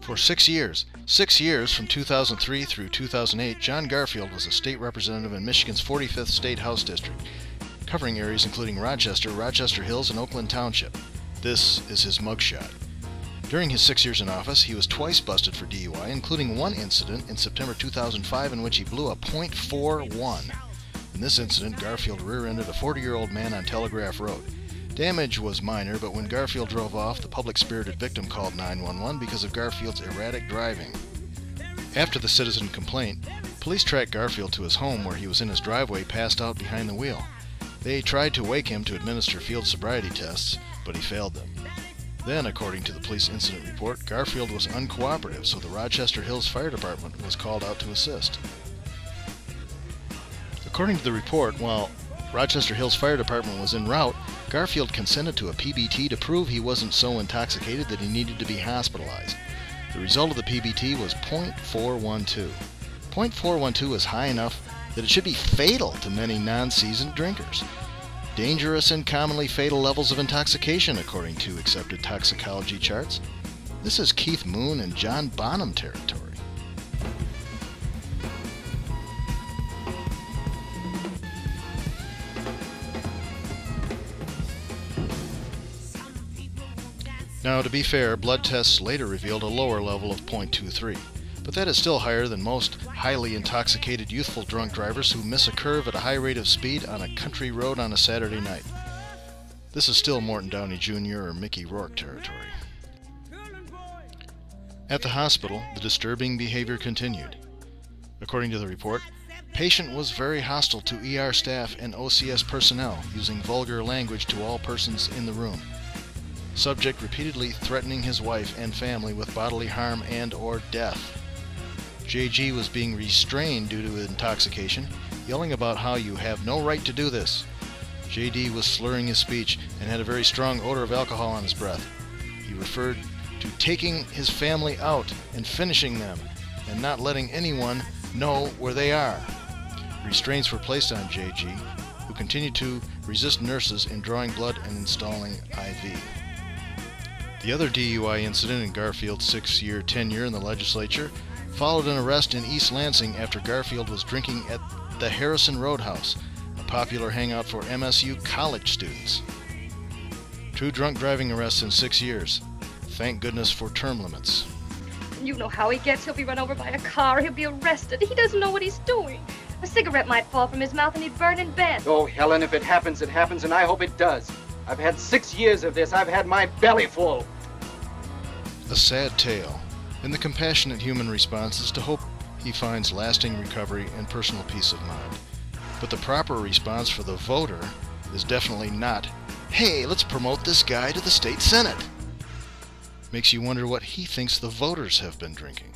For 6 years from 2003 through 2008, John Garfield was a state representative in Michigan's 45th State House District, covering areas including Rochester, Rochester Hills, and Oakland Township. This is his mugshot. During his 6 years in office, he was twice busted for DUI, including one incident in September 2005 in which he blew a .41. In this incident, Garfield rear-ended a 40-year-old man on Telegraph Road. Damage was minor, but when Garfield drove off, the public-spirited victim called 911 because of Garfield's erratic driving. After the citizen complaint, police tracked Garfield to his home where he was in his driveway passed out behind the wheel. They tried to wake him to administer field sobriety tests, but he failed them. Then, according to the police incident report, Garfield was uncooperative, so the Rochester Hills Fire Department was called out to assist. According to the report, while Rochester Hills Fire Department was en route, Garfield consented to a PBT to prove he wasn't so intoxicated that he needed to be hospitalized. The result of the PBT was .412. .412 is high enough that it should be fatal to many non-seasoned drinkers. Dangerous and commonly fatal levels of intoxication, according to accepted toxicology charts. This is Keith Moon and John Bonham territory. Now, to be fair, blood tests later revealed a lower level of .23, but that is still higher than most highly intoxicated youthful drunk drivers who miss a curve at a high rate of speed on a country road on a Saturday night. This is still Morton Downey Jr. or Mickey Rourke territory. At the hospital, the disturbing behavior continued. According to the report, patient was very hostile to ER staff and OCS personnel, using vulgar language to all persons in the room. Subject repeatedly threatening his wife and family with bodily harm and/or death. JG was being restrained due to intoxication, yelling about how you have no right to do this. JD was slurring his speech and had a very strong odor of alcohol on his breath. He referred to taking his family out and finishing them and not letting anyone know where they are. Restraints were placed on JG, who continued to resist nurses in drawing blood and installing IV. The other DUI incident in Garfield's 6-year tenure in the legislature followed an arrest in East Lansing after Garfield was drinking at the Harrison Roadhouse, a popular hangout for MSU college students. 2 drunk driving arrests in 6 years. Thank goodness for term limits. You know how he gets. He'll be run over by a car. He'll be arrested. He doesn't know what he's doing. A cigarette might fall from his mouth and he'd burn in bed. Oh, Helen, if it happens, it happens, and I hope it does. I've had 6 years of this. I've had my belly full. A sad tale, and the compassionate human response is to hope he finds lasting recovery and personal peace of mind. But the proper response for the voter is definitely not, "Hey, let's promote this guy to the state senate." Makes you wonder what he thinks the voters have been drinking.